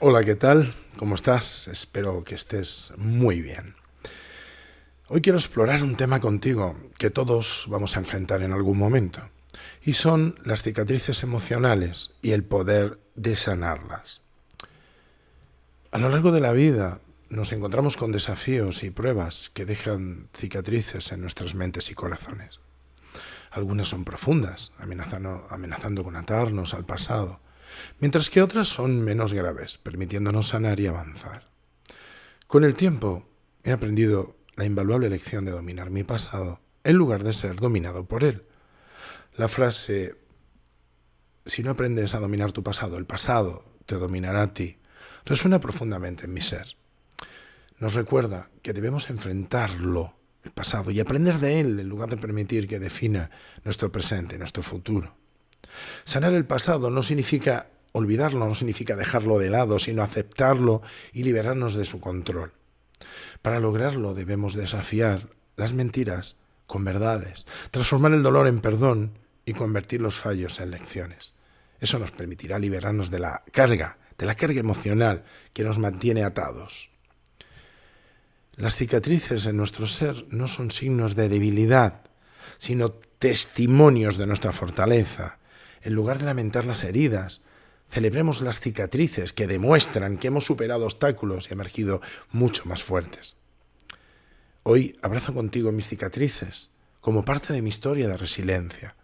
Hola, ¿qué tal? ¿Cómo estás? Espero que estés muy bien. Hoy quiero explorar un tema contigo que todos vamos a enfrentar en algún momento, y son las cicatrices emocionales y el poder de sanarlas. A lo largo de la vida nos encontramos con desafíos y pruebas que dejan cicatrices en nuestras mentes y corazones. Algunas son profundas, amenazando con atarnos al pasado, mientras que otras son menos graves, permitiéndonos sanar y avanzar. Con el tiempo he aprendido la invaluable lección de dominar mi pasado en lugar de ser dominado por él. La frase, si no aprendes a dominar tu pasado, el pasado te dominará a ti, resuena profundamente en mi ser. Nos recuerda que debemos enfrentarlo, el pasado, y aprender de él en lugar de permitir que defina nuestro presente, nuestro futuro. Sanar el pasado no significa olvidarlo, no significa dejarlo de lado, sino aceptarlo y liberarnos de su control. Para lograrlo debemos desafiar las mentiras con verdades, transformar el dolor en perdón y convertir los fallos en lecciones. Eso nos permitirá liberarnos de la carga emocional que nos mantiene atados. Las cicatrices en nuestro ser no son signos de debilidad, sino testimonios de nuestra fortaleza. En lugar de lamentar las heridas, celebremos las cicatrices que demuestran que hemos superado obstáculos y emergido mucho más fuertes. Hoy abrazo contigo mis cicatrices como parte de mi historia de resiliencia.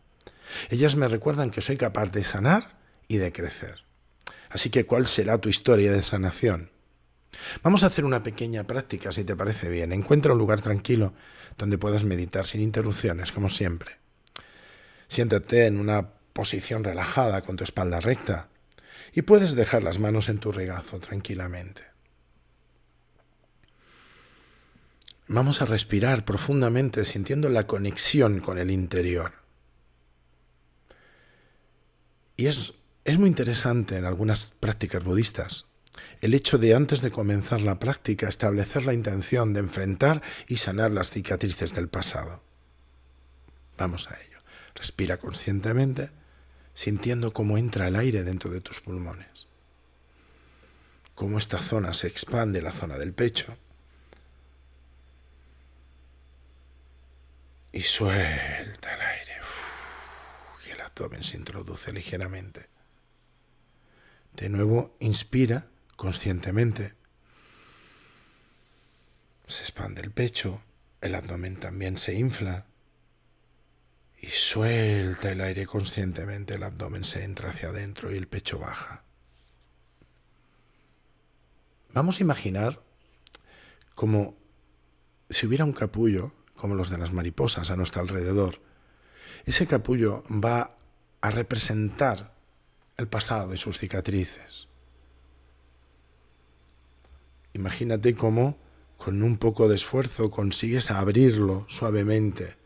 Ellas me recuerdan que soy capaz de sanar y de crecer. Así que, ¿cuál será tu historia de sanación? Vamos a hacer una pequeña práctica, si te parece bien. Encuentra un lugar tranquilo donde puedas meditar sin interrupciones, como siempre. Siéntate en una posición relajada con tu espalda recta y puedes dejar las manos en tu regazo tranquilamente. Vamos a respirar profundamente sintiendo la conexión con el interior. Y es muy interesante en algunas prácticas budistas el hecho de, antes de comenzar la práctica, establecer la intención de enfrentar y sanar las cicatrices del pasado. Vamos a ello. Respira conscientemente, sintiendo cómo entra el aire dentro de tus pulmones, cómo esta zona se expande, la zona del pecho, y suelta el aire. Y el abdomen se introduce ligeramente. De nuevo, inspira conscientemente. Se expande el pecho, el abdomen también se infla. Y suelta el aire conscientemente, el abdomen se entra hacia adentro y el pecho baja. Vamos a imaginar como si hubiera un capullo, como los de las mariposas a nuestro alrededor. Ese capullo va a representar el pasado y sus cicatrices. Imagínate cómo con un poco de esfuerzo consigues abrirlo suavemente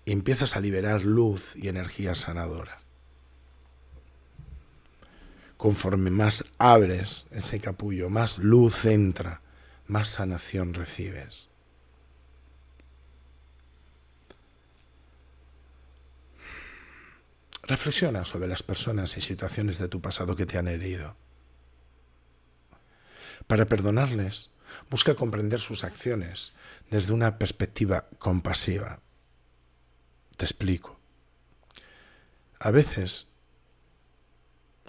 y empiezas a liberar luz y energía sanadora. Conforme más abres ese capullo, más luz entra, más sanación recibes. Reflexiona sobre las personas y situaciones de tu pasado que te han herido. Para perdonarles, busca comprender sus acciones desde una perspectiva compasiva. Te explico. A veces,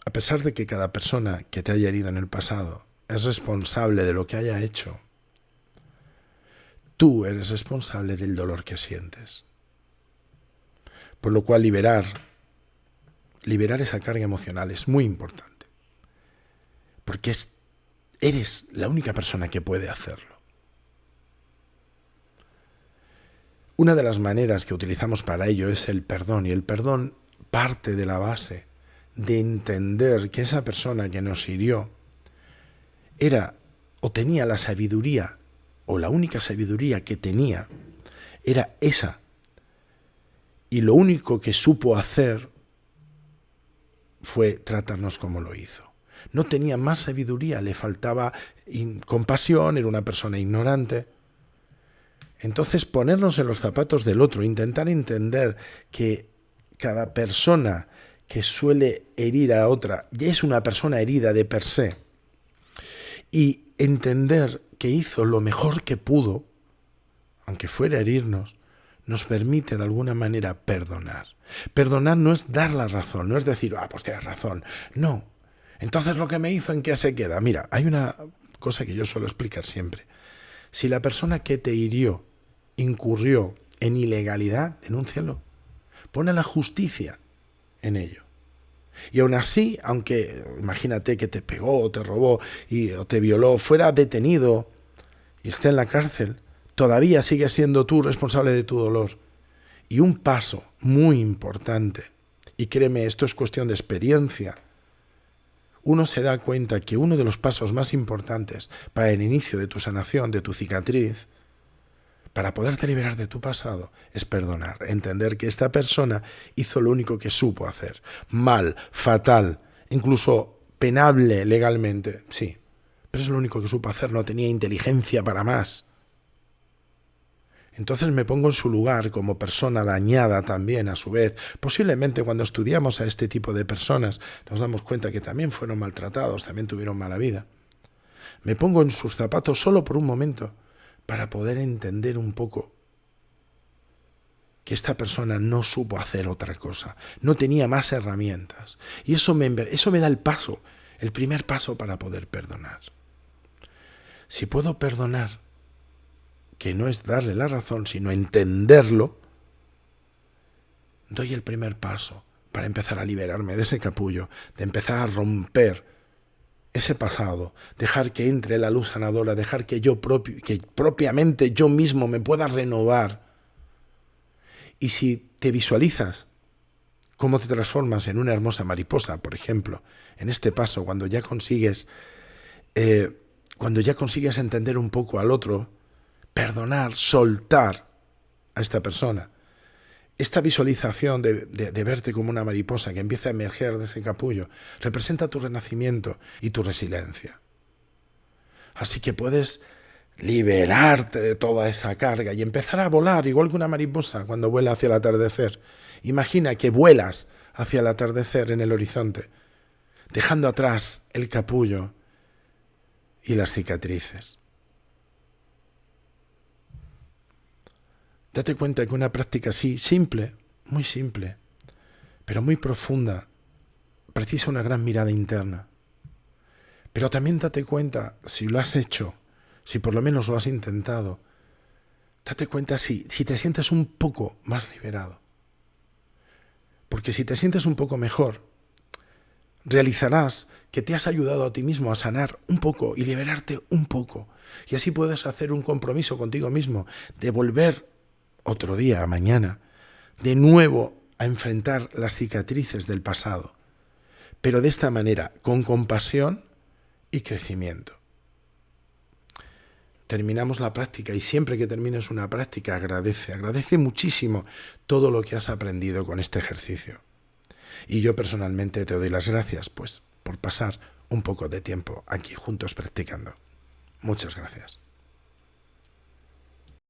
a pesar de que cada persona que te haya herido en el pasado es responsable de lo que haya hecho, tú eres responsable del dolor que sientes. Por lo cual liberar esa carga emocional es muy importante, porque eres la única persona que puede hacerlo. Una de las maneras que utilizamos para ello es el perdón, y el perdón parte de la base de entender que esa persona que nos hirió era o tenía la sabiduría, o la única sabiduría que tenía era esa, y lo único que supo hacer fue tratarnos como lo hizo. No tenía más sabiduría, le faltaba compasión, era una persona ignorante. Entonces, ponernos en los zapatos del otro, intentar entender que cada persona que suele herir a otra ya es una persona herida de per se, y entender que hizo lo mejor que pudo, aunque fuera herirnos, nos permite de alguna manera perdonar. Perdonar no es dar la razón, no es decir, pues tienes razón. No. Entonces lo que me hizo, ¿en qué se queda? Mira, hay una cosa que yo suelo explicar siempre. Si la persona que te hirió incurrió en ilegalidad, denúncialo. Pon a la justicia en ello. Y aún así, aunque imagínate que te pegó o te robó o te violó, fuera detenido y esté en la cárcel, todavía sigue siendo tú responsable de tu dolor. Y un paso muy importante, y créeme, esto es cuestión de experiencia, uno se da cuenta que uno de los pasos más importantes para el inicio de tu sanación, de tu cicatriz, para poderte liberar de tu pasado, es perdonar, entender que esta persona hizo lo único que supo hacer, mal, fatal, incluso penable legalmente, sí, pero es lo único que supo hacer, no tenía inteligencia para más. Entonces me pongo en su lugar como persona dañada también a su vez. Posiblemente cuando estudiamos a este tipo de personas nos damos cuenta que también fueron maltratados, también tuvieron mala vida. Me pongo en sus zapatos solo por un momento para poder entender un poco que esta persona no supo hacer otra cosa, no tenía más herramientas. Y eso me da el primer paso para poder perdonar. Si puedo perdonar, que no es darle la razón, sino entenderlo, doy el primer paso para empezar a liberarme de ese capullo, de empezar a romper ese pasado, dejar que entre la luz sanadora, dejar que propiamente yo mismo me pueda renovar. Y si te visualizas cómo te transformas en una hermosa mariposa, por ejemplo, en este paso, cuando ya consigues entender un poco al otro, perdonar, soltar a esta persona. Esta visualización de verte como una mariposa que empieza a emerger de ese capullo representa tu renacimiento y tu resiliencia. Así que puedes liberarte de toda esa carga y empezar a volar igual que una mariposa cuando vuela hacia el atardecer. Imagina que vuelas hacia el atardecer en el horizonte, dejando atrás el capullo y las cicatrices. Date cuenta que una práctica así, simple, muy simple, pero muy profunda, precisa una gran mirada interna. Pero también date cuenta, si lo has hecho, si por lo menos lo has intentado, date cuenta si te sientes un poco más liberado. Porque si te sientes un poco mejor, realizarás que te has ayudado a ti mismo a sanar un poco y liberarte un poco. Y así puedes hacer un compromiso contigo mismo de volver otro día, mañana, de nuevo a enfrentar las cicatrices del pasado, pero de esta manera, con compasión y crecimiento. Terminamos la práctica y siempre que termines una práctica agradece muchísimo todo lo que has aprendido con este ejercicio. Y yo personalmente te doy las gracias, pues, por pasar un poco de tiempo aquí juntos practicando. Muchas gracias.